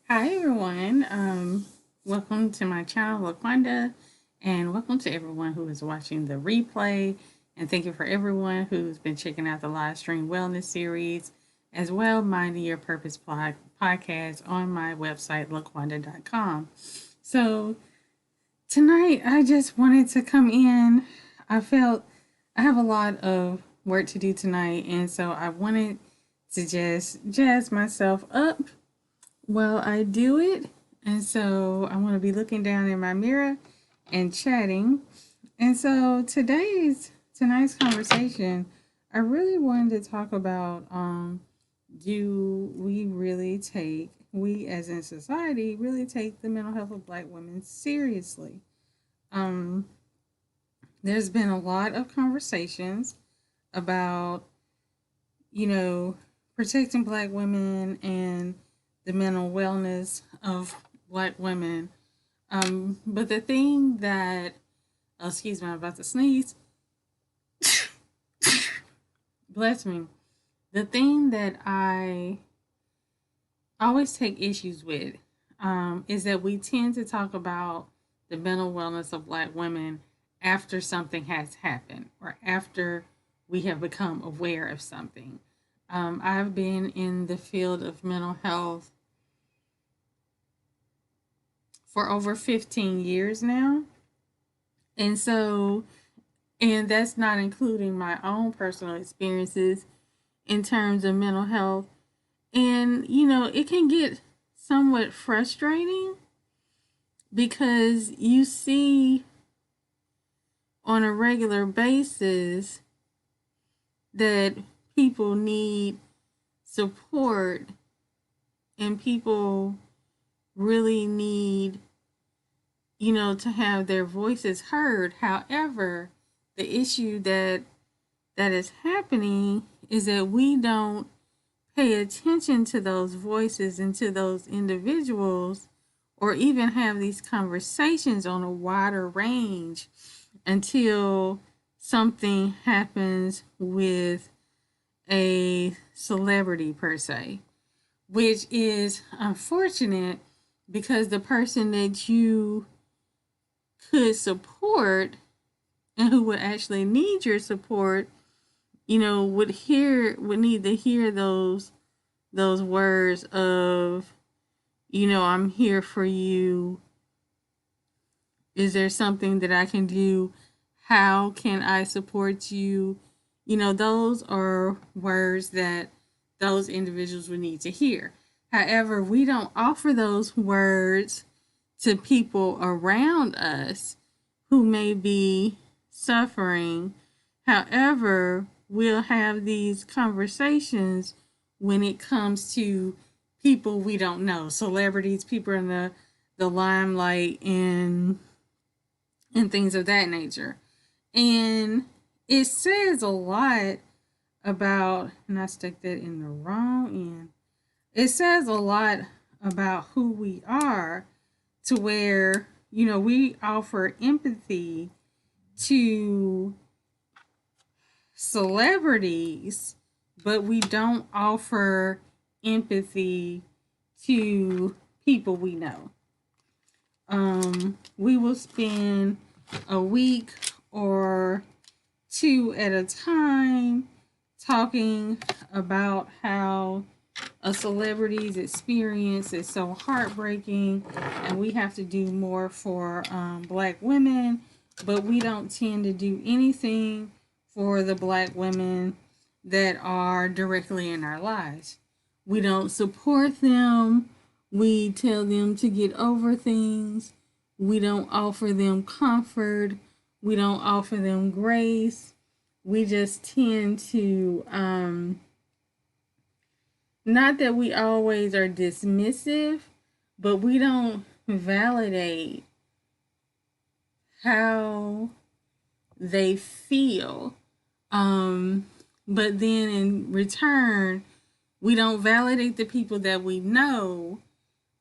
Hi everyone. Welcome to my channel, Laquanda, and welcome to everyone who is watching the replay. And thank you for everyone who's been checking out the live stream wellness series, as well Minding Your Purpose podcast on my website, laquanda.com. So tonight I just wanted to come in. I felt I have a lot of work to do tonight, and so I wanted to just jazz myself up well, I do it. And so I'm going to be looking down in my mirror and chatting. And so tonight's conversation, I really wanted to talk about do we really take we as in society really take the mental health of black women seriously? Um there's been a lot of conversations about, you know, protecting black women and the mental wellness of black women. But the thing that, oh, excuse me, I'm about to sneeze. Bless me. The thing that I always take issues with is that we tend to talk about the mental wellness of black women after something has happened or after we have become aware of something. I've been in the field of mental health for over 15 years now. And so, and that's not including my own personal experiences in terms of mental health. And, it can get somewhat frustrating because you see on a regular basis that people need support and people really need, to have their voices heard. However, the issue that is happening is that we don't pay attention to those voices and to those individuals or even have these conversations on a wider range until something happens with a celebrity per se, which is unfortunate because the person that you could support and who would actually need your support, would need to hear those words of, I'm here for you. Is there something that I can do? How can I support you? Those are words that those individuals would need to hear. However, we don't offer those words to people around us who may be suffering. However, we'll have these conversations when it comes to people we don't know, celebrities, people in the limelight, and things of that nature. And it says a lot about, and I stuck that in the wrong end. It says a lot about who we are to where, we offer empathy to celebrities, but we don't offer empathy to people we know. We will spend a week or two at a time talking about how a celebrity's experience is so heartbreaking and we have to do more for black women, but we don't tend to do anything for the black women that are directly in our lives. We don't support them. We tell them to get over things. We don't offer them comfort. We don't offer them grace. We just tend to, not that we always are dismissive, but we don't validate how they feel. But then in return, we don't validate the people that we know.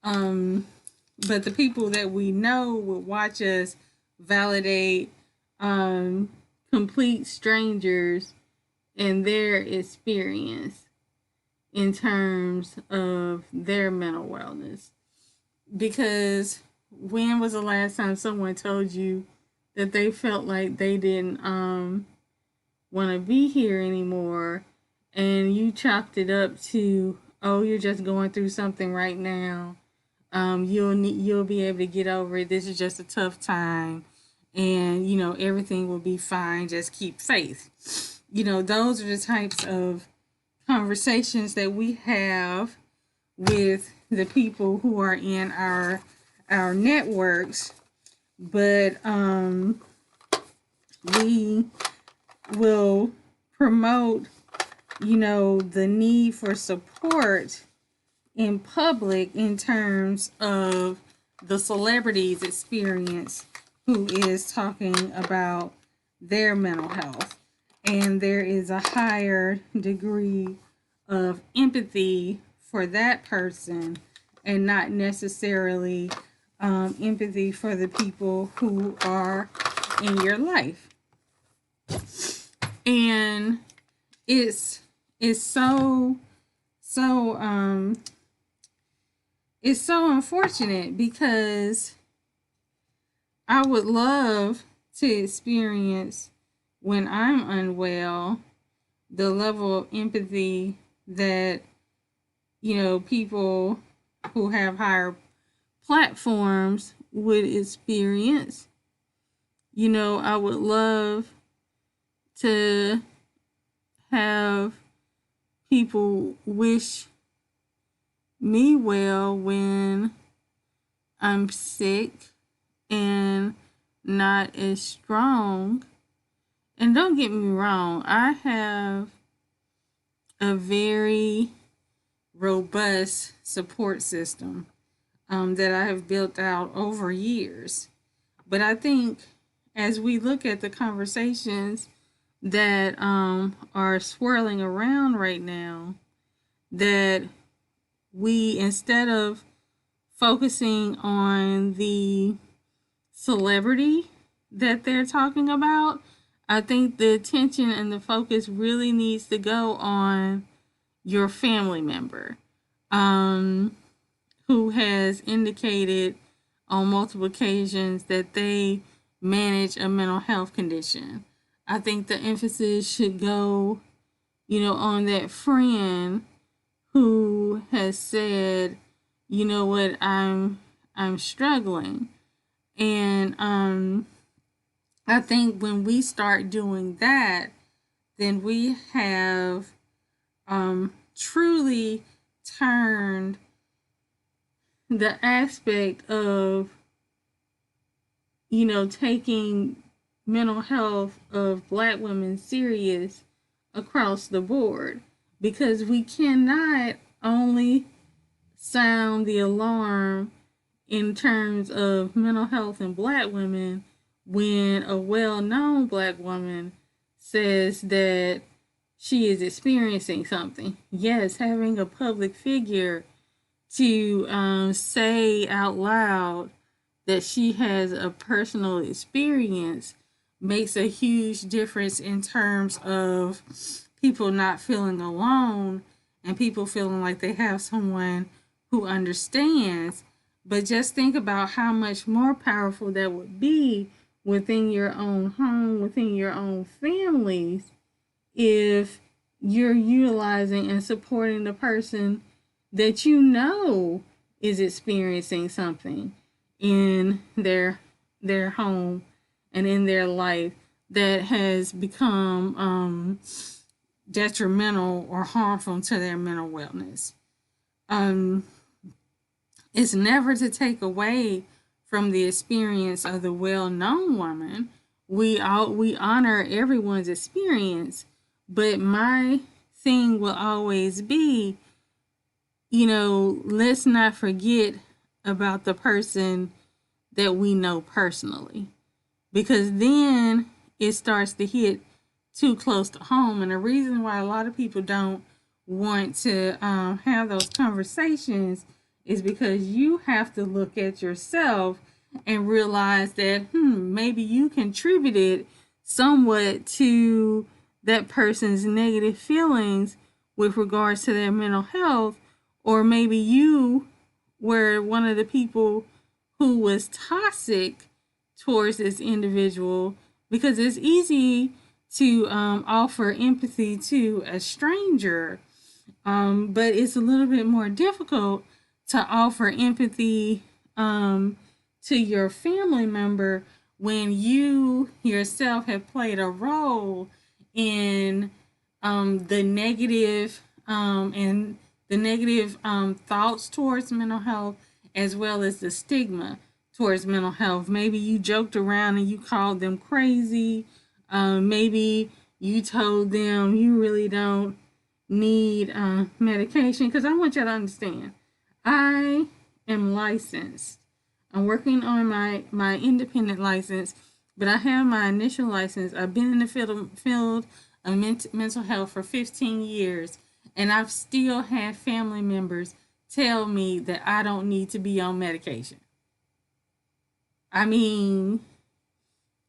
But the people that we know will watch us validate complete strangers and their experience in terms of their mental wellness. Because when was the last time someone told you that they felt like they didn't want to be here anymore, and you chalked it up to, oh, you're just going through something right now. You'll be able to get over it. This is just a tough time, and everything will be fine. Just keep faith. Those are the types of conversations that we have with the people who are in our networks, but we will promote the need for support in public in terms of the celebrity's experience who is talking about their mental health, and there is a higher degree of empathy for that person and not necessarily empathy for the people who are in your life. And it's so it's so unfortunate, because I would love to experience, when I'm unwell, the level of empathy that people who have higher platforms would experience. I would love to have people wish me well when I'm sick and not as strong. And don't get me wrong, I have a very robust support system that I have built out over years. But I think as we look at the conversations that are swirling around right now, that we, instead of focusing on the celebrity that they're talking about, I think the attention and the focus really needs to go on your family member who has indicated on multiple occasions that they manage a mental health condition. I think the emphasis should go, on that friend who has said, you know what, I'm struggling. And I think when we start doing that, then we have truly turned the aspect of taking mental health of Black women serious across the board, because we cannot only sound the alarm in terms of mental health in Black women when a well-known Black woman says that she is experiencing something. Yes, having a public figure to say out loud that she has a personal experience makes a huge difference in terms of people not feeling alone and people feeling like they have someone who understands. But just think about how much more powerful that would be within your own home, within your own families, if you're utilizing and supporting the person that is experiencing something in their home and in their life that has become detrimental or harmful to their mental wellness. It's never to take away from the experience of the well-known woman. We honor everyone's experience, but my thing will always be, let's not forget about the person that we know personally, because then it starts to hit too close to home. And the reason why a lot of people don't want to have those conversations is because you have to look at yourself and realize that maybe you contributed somewhat to that person's negative feelings with regards to their mental health, or maybe you were one of the people who was toxic towards this individual, because it's easy to offer empathy to a stranger, but it's a little bit more difficult to offer empathy to your family member when you yourself have played a role in the negative and the negative thoughts towards mental health, as well as the stigma towards mental health. Maybe you joked around and you called them crazy. Maybe you told them you really don't need medication. Because I want you to understand, I am licensed. I'm working on my independent license, but I have my initial license. I've been in the field of mental health for 15 years, and I've still had family members tell me that I don't need to be on medication. I mean,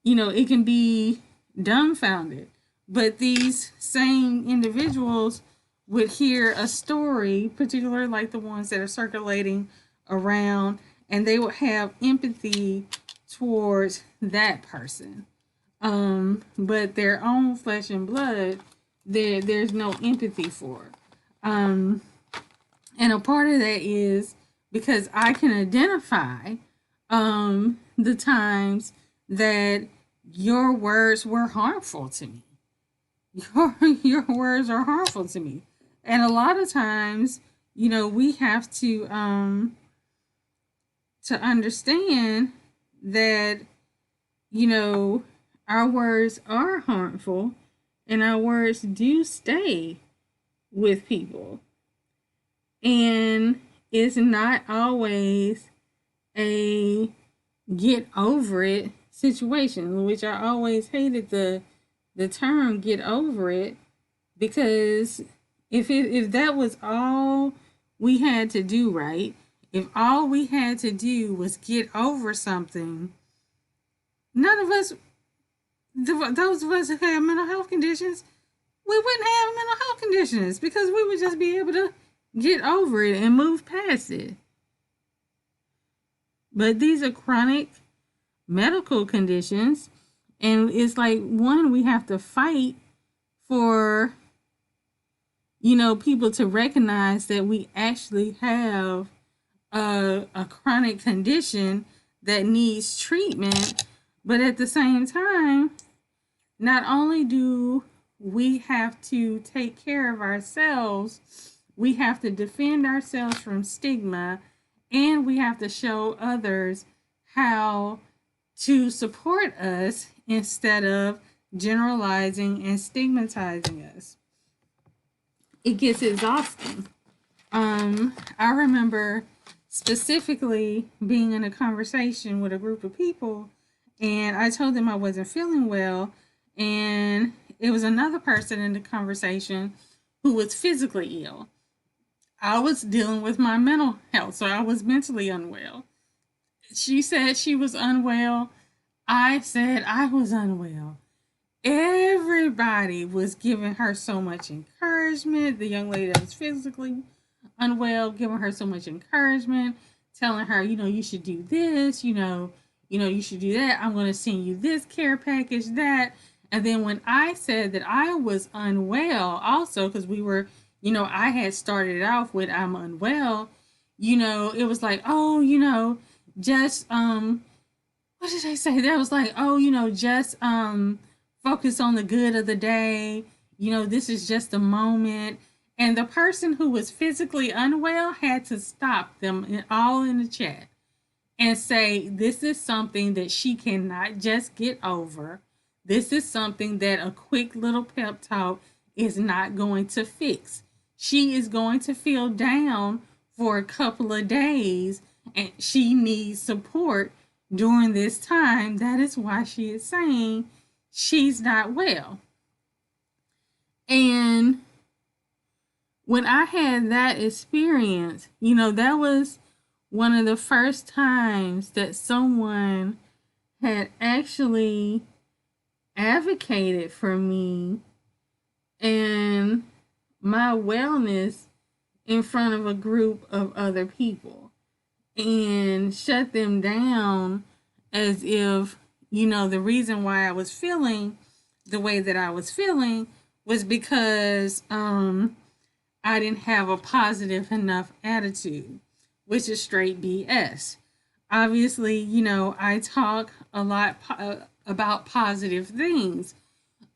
it can be dumbfounded, but these same individuals would hear a story, particularly like the ones that are circulating around, and they would have empathy towards that person. But their own flesh and blood, there's no empathy for. And a part of that is because I can identify the times that your words were harmful to me. Your words are harmful to me. And a lot of times, we have to understand that, our words are harmful and our words do stay with people. And it's not always a get over it situation, which I always hated the term get over it, because if that was all we had to do, right? If all we had to do was get over something, none of us, those of us who have mental health conditions, we wouldn't have mental health conditions, because we would just be able to get over it and move past it. But these are chronic medical conditions, and it's like, one, we have to fight for, people to recognize that we actually have a chronic condition that needs treatment. But at the same time, not only do we have to take care of ourselves, we have to defend ourselves from stigma, and we have to show others how to support us instead of generalizing and stigmatizing us. It gets exhausting. I remember specifically being in a conversation with a group of people, and I told them I wasn't feeling well, and it was another person in the conversation who was physically ill. I was dealing with my mental health, so I was mentally unwell. She said she was unwell. I said I was unwell. Everybody was giving her so much encouragement. The young lady that was physically unwell, giving her so much encouragement, telling her, you should do this, you should do that. I'm going to send you this care package, that. And then when I said that I was unwell, also, because we were, I had started off with I'm unwell, it was like, oh, just, what did I say? That was like, oh, just, focus on the good of the day. This is just a moment. And the person who was physically unwell had to stop them all in the chat and say, this is something that she cannot just get over. This is something that a quick little pep talk is not going to fix. She is going to feel down for a couple of days, and she needs support during this time. That is why she is saying she's not well. And when I had that experience, that was one of the first times that someone had actually advocated for me and my wellness in front of a group of other people. and shut them down as if, the reason why I was feeling the way that I was feeling was because I didn't have a positive enough attitude, which is straight BS. Obviously, I talk a lot about positive things.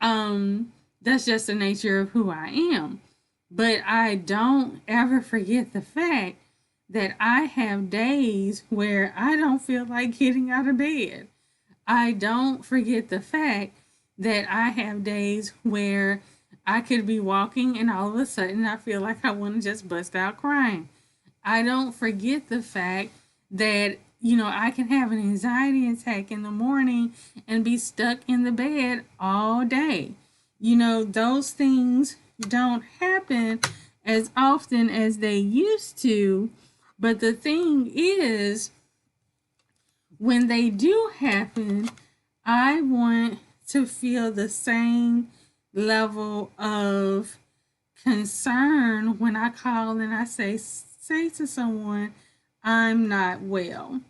That's just the nature of who I am. But I don't ever forget the fact that I have days where I don't feel like getting out of bed. I don't forget the fact that I have days where I could be walking and all of a sudden I feel like I want to just bust out crying. I don't forget the fact that, I can have an anxiety attack in the morning and be stuck in the bed all day. Those things don't happen as often as they used to. But the thing is, when they do happen, I want to feel the same level of concern when I call and I say to someone, I'm not well.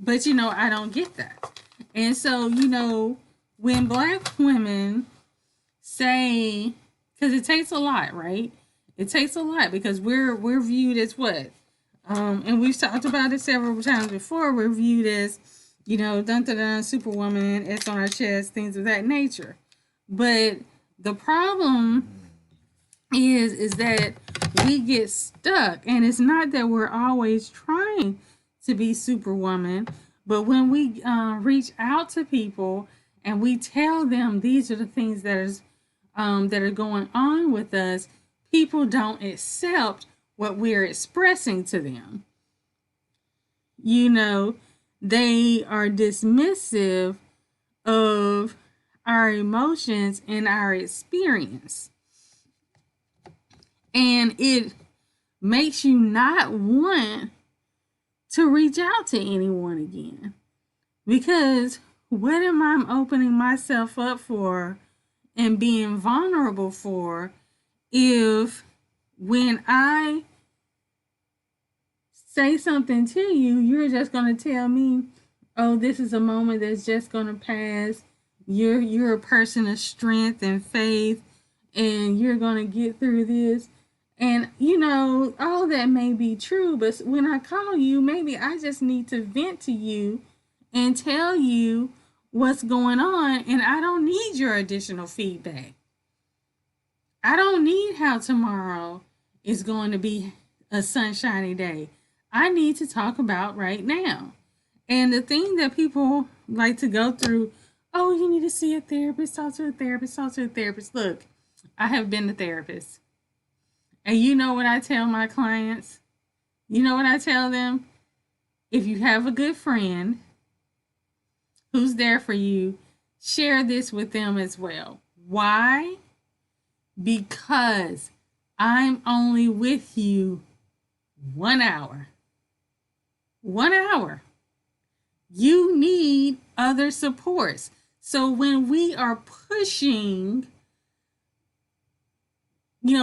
But I don't get that. And so, when Black women say, because it takes a lot, right? It takes a lot because we're viewed as what? And we've talked about it several times before. We're viewed as, dun dun dun, Superwoman, S on our chest, things of that nature. But the problem is that we get stuck, and it's not that we're always trying to be Superwoman, but when we reach out to people and we tell them these are the things that are going on with us, people don't accept what we're expressing to them. They are dismissive of our emotions and our experience. And it makes you not want to reach out to anyone again. Because what am I opening myself up for and being vulnerable for if when I say something to you, you're just going to tell me, oh, this is a moment that's just going to pass. You're a person of strength and faith, and you're going to get through this. And, all that may be true, but when I call you, maybe I just need to vent to you and tell you what's going on, and I don't need your additional feedback. I don't need how tomorrow is going to be a sunshiny day. I need to talk about right now. And the thing that people like to go through, oh, you need to see a therapist, talk to a therapist, talk to a therapist. Look, I have been a therapist. And you know what I tell my clients? You know what I tell them? If you have a good friend who's there for you, share this with them as well. Why? Because I'm only with you 1 hour. 1 hour. You need other supports. So when we are pushing,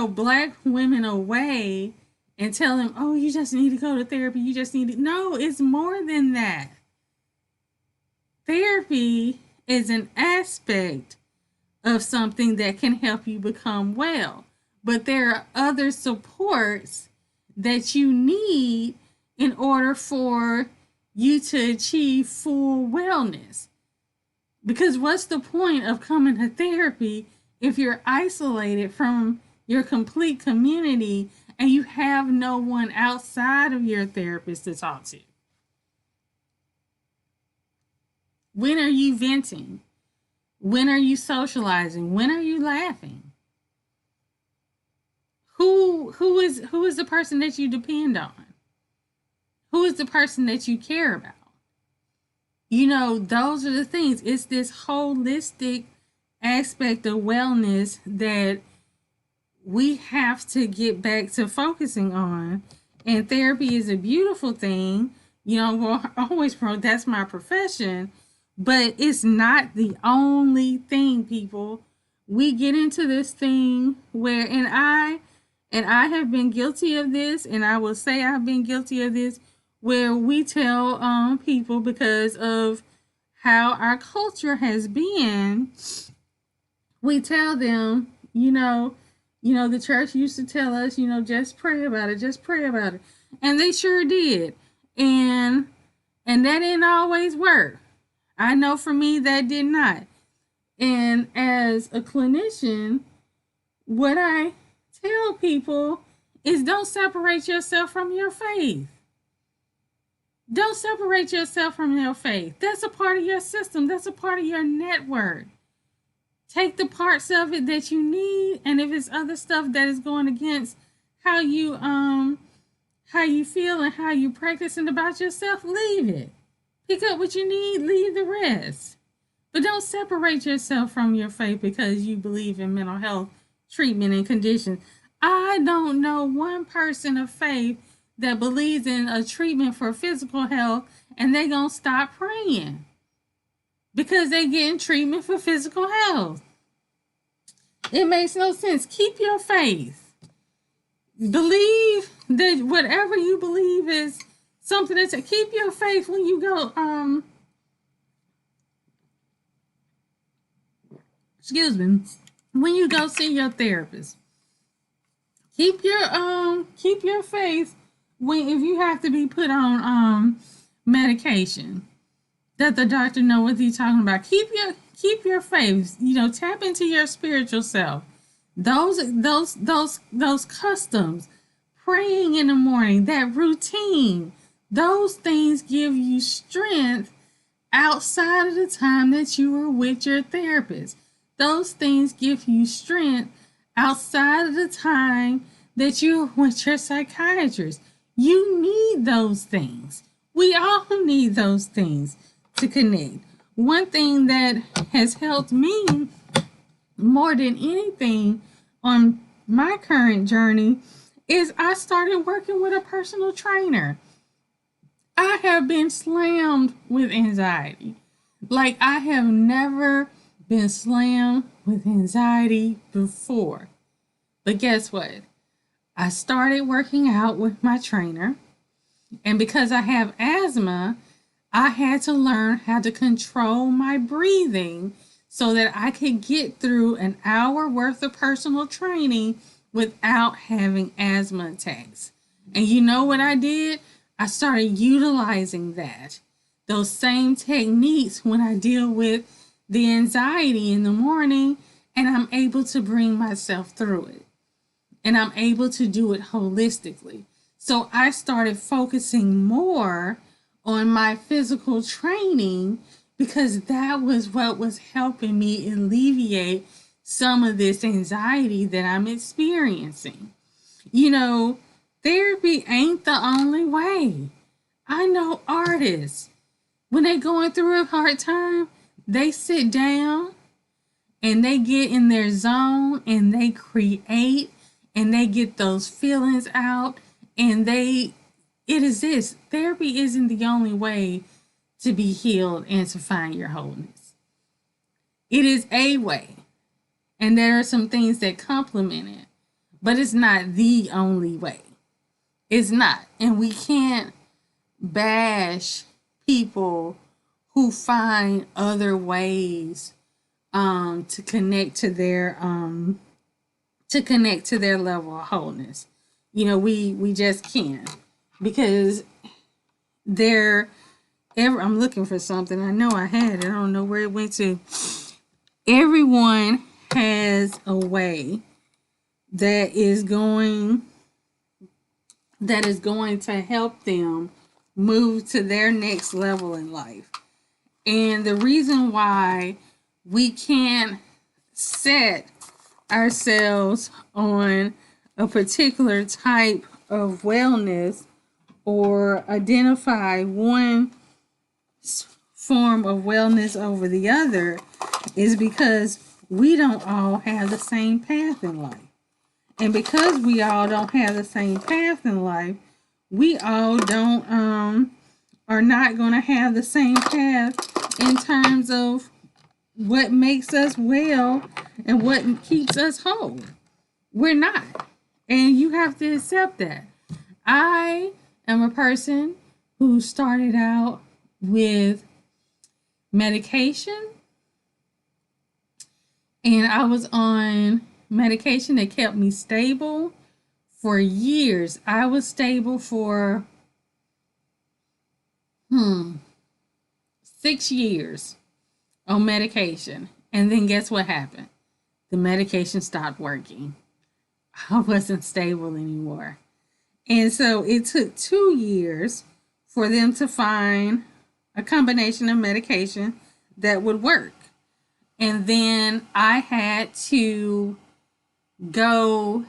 Black women away and tell them, oh, you just need to go to therapy. You just need to. No, it's more than that. Therapy is an aspect of something that can help you become well. But there are other supports that you need in order for you to achieve full wellness. Because what's the point of coming to therapy if you're isolated from your complete community and you have no one outside of your therapist to talk to? When are you venting? When are you socializing? When are you laughing? Who is the person that you depend on? Who is the person that you care about? Those are the things. It's this holistic aspect of wellness that we have to get back to focusing on. And therapy is a beautiful thing. Well, always that's my profession. But it's not the only thing, people. We get into this thing where, and I And I have been guilty of this, and I will say I've been guilty of this, where we tell people, because of how our culture has been, we tell them, the church used to tell us, just pray about it, just pray about it. And they sure did. And that didn't always work. I know for me that did not. And as a clinician, what I tell people is, don't separate yourself from your faith. Don't separate yourself from your faith. That's a part of your system. That's a part of your network. Take the parts of it that you need, and if it's other stuff that is going against how you feel and how you practicing about yourself, leave it. Pick up what you need, leave the rest. But don't separate yourself from your faith because you believe in mental health treatment and conditions. I don't know one person of faith that believes in a treatment for physical health and they gonna stop praying because they getting treatment for physical health. It makes no sense. Keep your faith. Believe that whatever you believe is something that's, keep your faith when you go when you go see your therapist. Keep your faith when, if you have to be put on medication, that the doctor know what he's talking about. Keep your faith. Tap into your spiritual self. Those customs, praying in the morning, that routine, those things give you strength outside of the time that you were with your therapist. Those things give you strength outside of the time that you're with your psychiatrist. You need those things. We all need those things to connect. One thing that has helped me more than anything on my current journey is I started working with a personal trainer. I have been slammed with anxiety. Like, I have never been slammed with anxiety before. But guess what? I started working out with my trainer. And because I have asthma, I had to learn how to control my breathing so that I could get through an hour worth of personal training without having asthma attacks. And you know what I did? I started utilizing those same techniques when I deal with the anxiety in the morning, and I'm able to bring myself through it. And I'm able to do it holistically. So I started focusing more on my physical training because that was what was helping me alleviate some of this anxiety that I'm experiencing. Therapy ain't the only way. I know artists, when they're going through a hard time, they sit down and they get in their zone and they create and they get those feelings out, and it is this. Therapy isn't the only way to be healed and to find your wholeness. It is a way, and there are some things that complement it, but it's not the only way. It's not. And we can't bash people who find other ways to connect to their level of wholeness. We just can't, because I'm looking for something. I know I had it. I don't know where it went to. Everyone has a way that is going to help them move to their next level in life. And the reason why we can't set ourselves on a particular type of wellness or identify one form of wellness over the other is because we don't all have the same path in life. And because we all don't have the same path in life, we all are not going to have the same path in terms of what makes us well and what keeps us whole. We're not. And you have to accept that. I am a person who started out with medication, and I was on medication that kept me stable for years. I was stable for 6 years on medication. And then guess what happened? The medication stopped working. I wasn't stable anymore. And so it took 2 years for them to find a combination of medication that would work. And then I had to go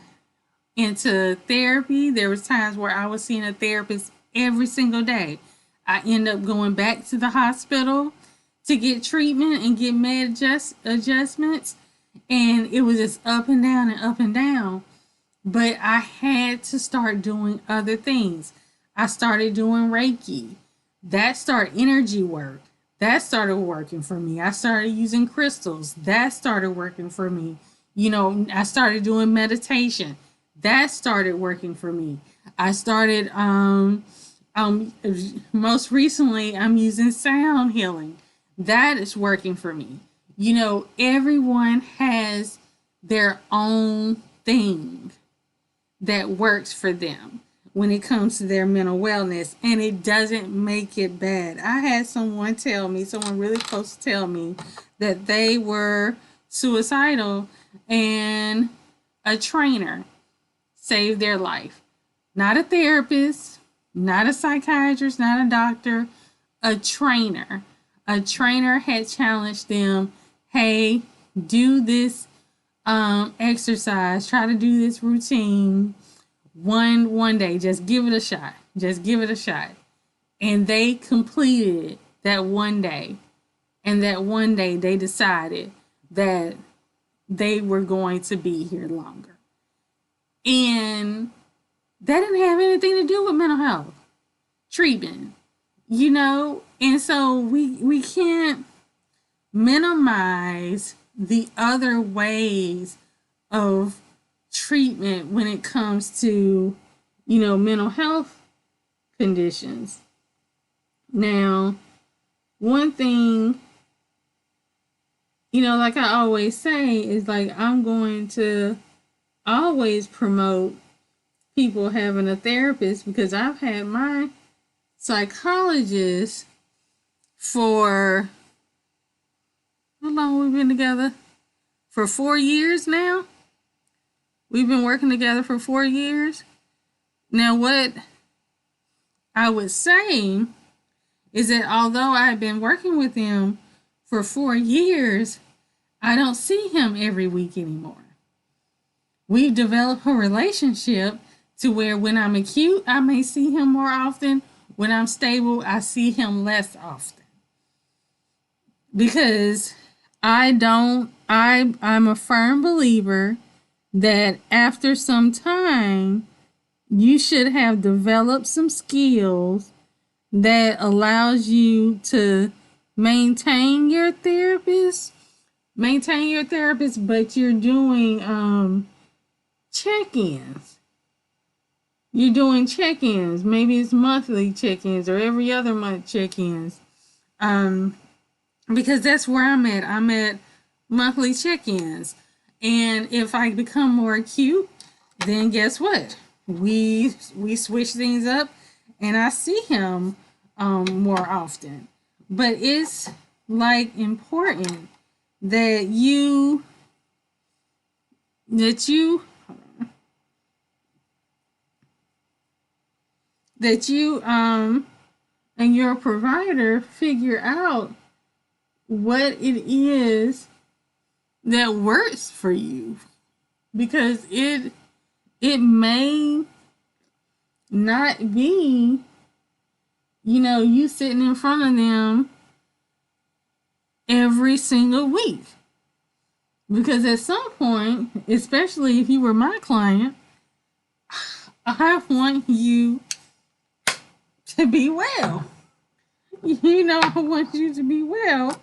into therapy. There was times where I was seeing a therapist every single day. I end up going back to the hospital to get treatment and get med adjustments. And it was just up and down and up and down. But I had to start doing other things. I started doing Reiki. That started energy work. That started working for me. I started using crystals. That started working for me. I started doing meditation. That started working for me. I started, most recently, I'm using sound healing. That is working for me. Everyone has their own thing that works for them when it comes to their mental wellness, and it doesn't make it bad. I had someone really close tell me that they were suicidal and a trainer saved their life. Not a therapist, not a psychiatrist, not a doctor, a trainer. A trainer had challenged them, hey, do this exercise, try to do this routine one day, just give it a shot. And they completed it that one day, and that one day they decided that they were going to be here longer. And that didn't have anything to do with mental health treatment, and so we can't minimize the other ways of treatment when it comes to, mental health conditions. Now, one thing, like I always say, is like I'm going to always promote people having a therapist, because I've had my psychologist for, how long we've been together? For 4 years now. We've been working together for 4 years. Now, what I would say is that although I've been working with him for 4 years, I don't see him every week anymore. We've developed a relationship to where when I'm acute, I may see him more often. When I'm stable, I see him less often. Because I'm a firm believer that after some time, you should have developed some skills that allows you to maintain your therapist, but you're doing check-ins. You're doing check-ins. Maybe it's monthly check-ins or every other month check-ins. Because that's where I'm at. I'm at monthly check-ins. And if I become more acute, then guess what? We switch things up and I see him more often. But it's like important that you and your provider figure out what it is that works for you, because it may not be, you sitting in front of them every single week. Because at some point, especially if you were my client, I want you to be well. I want you to be well.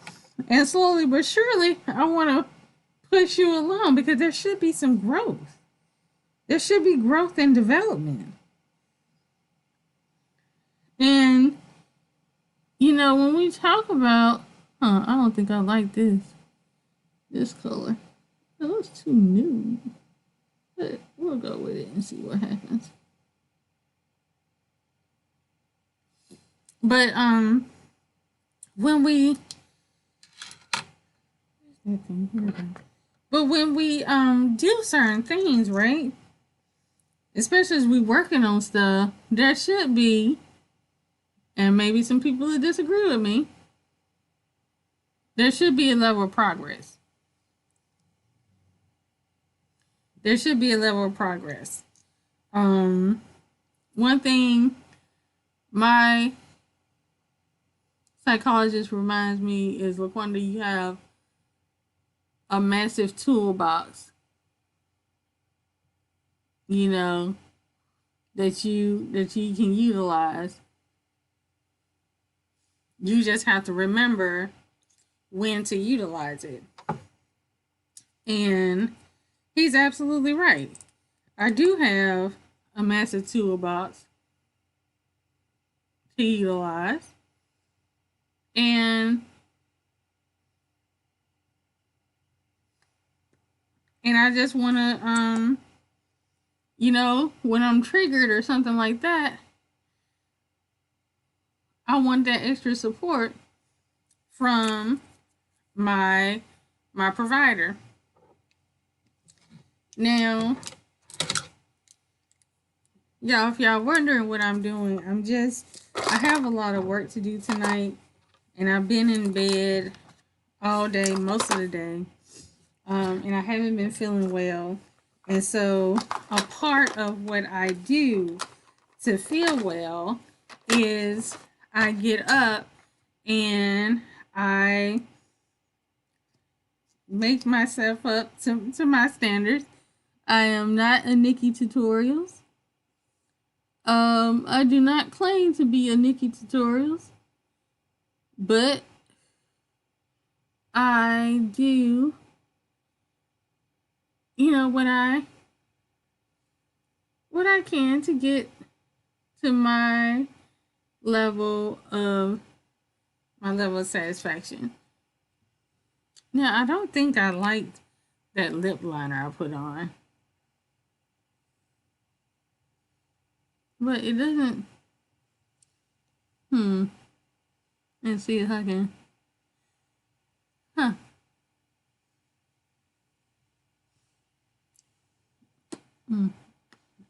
And slowly but surely, I want to push you along, because there should be some growth. There should be growth and development. And, when we talk about, I don't think I like this color. It looks too nude. But we'll go with it and see what happens. But when we do certain things, right? Especially as we working on stuff, there should be, and maybe some people that disagree with me, there should be a level of progress. There should be a level of progress. One thing my psychologist reminds me is, LaQuanda, you have a massive toolbox, that you can utilize. You just have to remember when to utilize it. And he's absolutely right. I do have a massive toolbox to utilize. And I just want to, when I'm triggered or something like that, I want that extra support from my provider. Now, y'all, if y'all wondering what I'm doing, I have a lot of work to do tonight, and I've been in bed all day, most of the day, and I haven't been feeling well. And so a part of what I do to feel well is I get up and I make myself up to my standards. I am not a Nikki Tutorials. I do not claim to be a Nikki Tutorials, but I do, what I can to get to my level of satisfaction. Now, I don't think I liked that lip liner I put on, but it doesn't. Let's see if I can.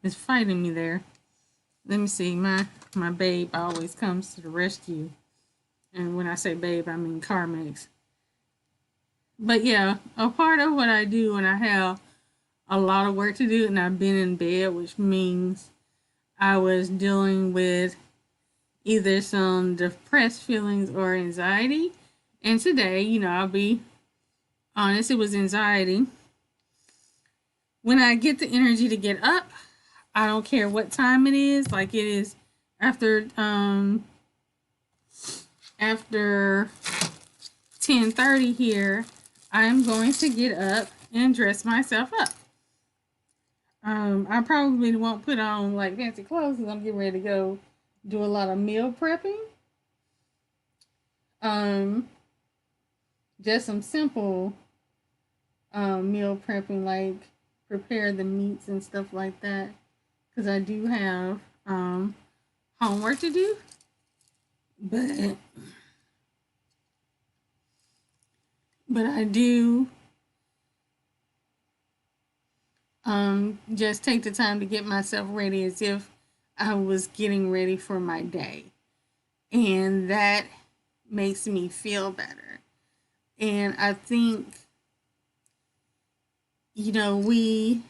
It's fighting me there. Let me see. My babe always comes to the rescue. And when I say babe, I mean Carmex. But yeah, a part of what I do when I have a lot of work to do and I've been in bed, which means I was dealing with either some depressed feelings or anxiety. And today, I'll be honest, it was anxiety. When I get the energy to get up, I don't care what time it is. Like, it is after 10:30 here, I'm going to get up and dress myself up. I probably won't put on like fancy clothes because I'm getting ready to go do a lot of meal prepping. Just some simple meal prepping, like prepare the meats and stuff like that, because I do have homework to do. But I do just take the time to get myself ready as if I was getting ready for my day. And that makes me feel better. And I think, we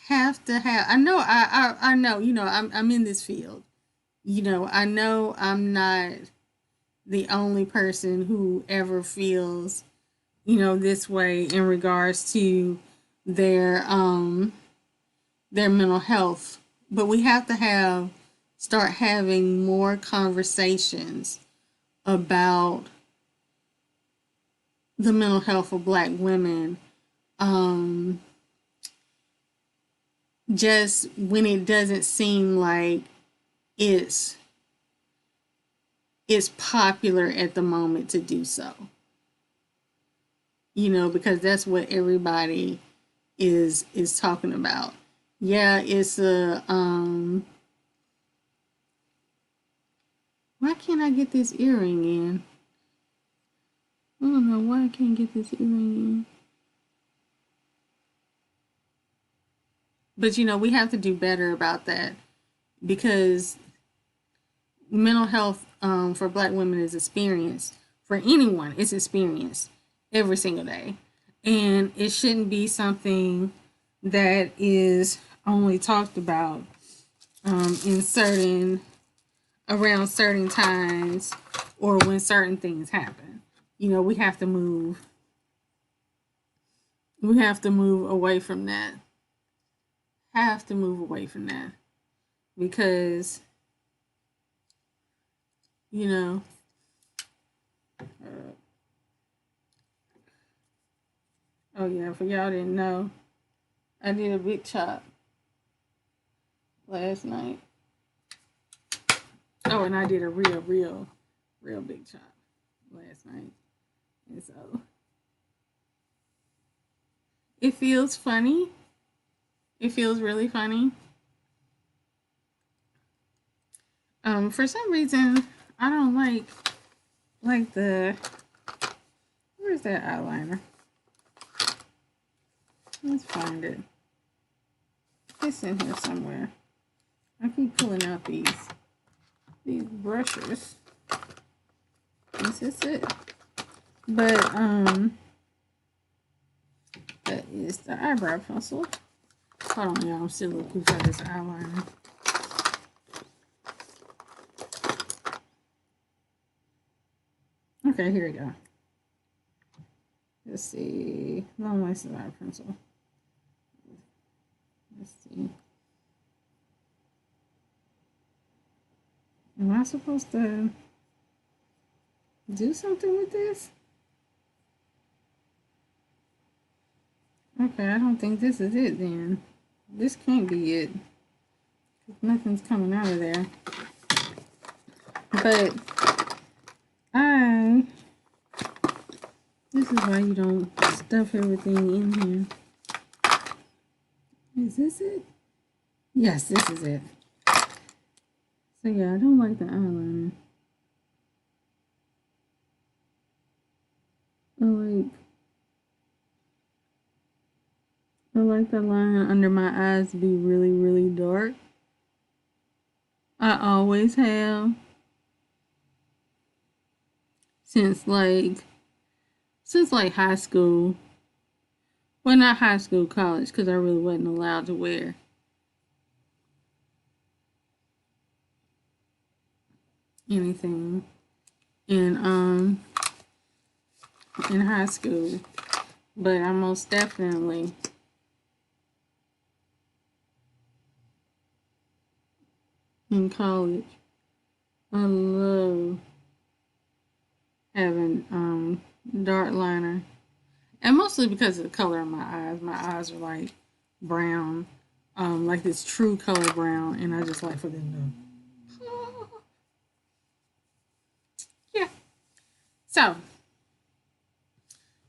have to have, I know, I know, I'm in this field. I know I'm not the only person who ever feels, this way in regards to their mental health. But we have to start having more conversations about the mental health of Black women, just when it doesn't seem like it's it's popular at the moment to do so. You know, because that's what everybody is talking about. Yeah, it's a why can't I get this earring in? I don't know why I can't get this earring in. But you know, we have to do better about that because mental health for Black women is experienced. For anyone, it's experienced every single day. And it shouldn't be something that is only talked about in certain around certain times or when certain things happen. You know, we have to move. We have to move away from that. Have to move away from that because you know. Oh yeah, for y'all didn't know, I did a big chop last night. Oh, and I did a real big chop last night, and so it feels funny. It feels really funny. For some reason, I don't like the where's that eyeliner? Let's find it. It's in here somewhere. I keep pulling out these brushes. This is it. But that is the eyebrow pencil. Hold on, y'all. I'm still looking for this eyeliner. Okay, here we go. Let's see. Long lasting eye pencil. Let's see. Am I supposed to do something with this? Okay, I don't think this is it then. This can't be it. Nothing's coming out of there. But this is why you don't stuff everything in here. Is this it? Yes, this is it. So yeah, I don't like the eyeliner. I like the line under my eyes to be really, really dark. I always have. Since like high school. Well, not high school, college, because I really wasn't allowed to wear anything in in high school. But I most definitely in college. I love having dark liner. And mostly because of the color of my eyes. My eyes are like brown. Like this true color brown, and I just like for them to yeah.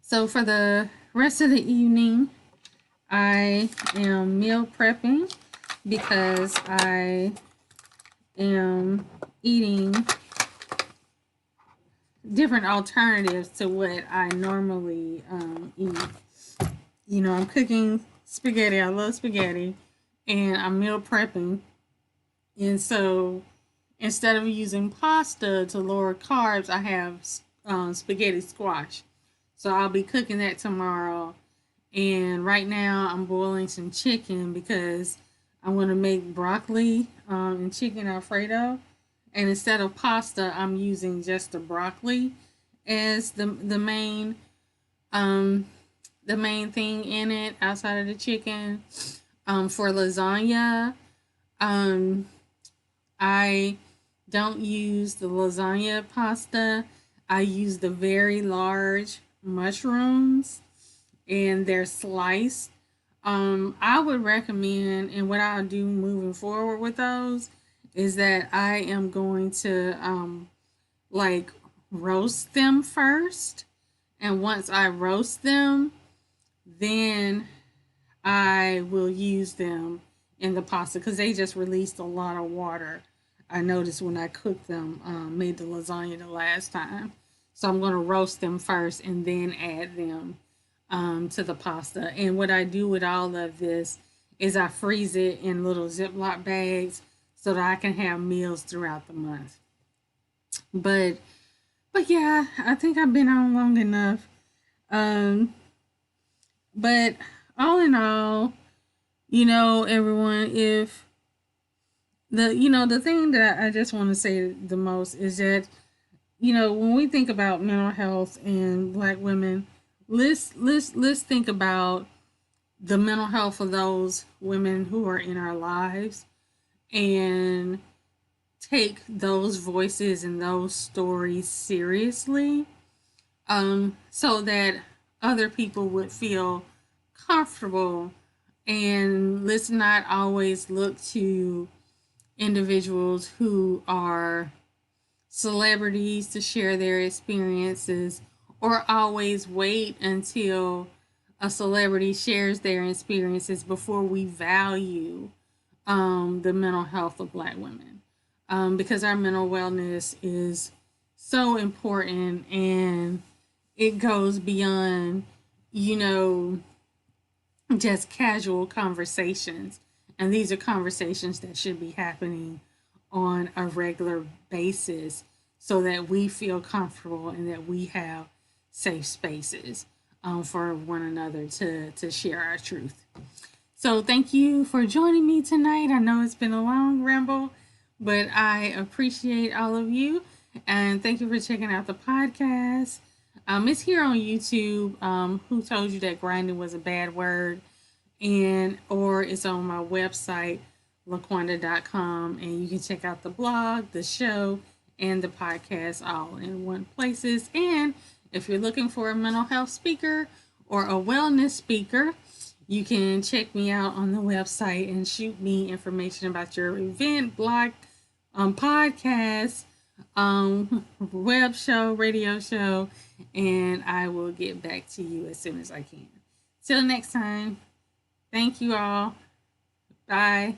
So for the rest of the evening, I am meal prepping because I am eating different alternatives to what I normally eat. You know, I'm cooking spaghetti. I love spaghetti, and I'm meal prepping. And so instead of using pasta to lower carbs, I have spaghetti squash. So I'll be cooking that tomorrow. And right now I'm boiling some chicken because I'm going to make broccoli and chicken Alfredo. And instead of pasta, I'm using just the broccoli as um, the main thing in it outside of the chicken. For lasagna, um, I don't use the lasagna pasta. I use the very large mushrooms, and they're sliced. I would recommend, and what I'll do moving forward with those is that I am going to like roast them first, and once I roast them, then I will use them in the pasta because they just released a lot of water. I noticed when I cooked them, made the lasagna the last time. So I'm going to roast them first and then add them to the pasta. And what I do with all of this is I freeze it in little Ziploc bags so that I can have meals throughout the month. But but yeah, I think I've been on long enough. Um, but all in all, everyone, if the thing that I just want to say the most is that when we think about mental health and Black women, let's think about the mental health of those women who are in our lives and take those voices and those stories seriously, so that other people would feel comfortable, and let's not always look to individuals who are celebrities to share their experiences, or always wait until a celebrity shares their experiences before we value the mental health of Black women, because our mental wellness is so important, and it goes beyond, you know, just casual conversations. And these are conversations that should be happening on a regular basis so that we feel comfortable and that we have safe spaces for one another to share our truth. So, thank you for joining me tonight. I know it's been a long ramble, but I appreciate all of you. And thank you for checking out the podcast. It's here on YouTube. Who told you that grinding was a bad word? And or it's on my website, laquanda.com, and you can check out the blog, the show, and the podcast all in one places. And if you're looking for a mental health speaker or a wellness speaker, you can check me out on the website and shoot me information about your event, blog, podcast, web show, radio show, and I will get back to you as soon as I can. Till next time. Thank you all. Bye.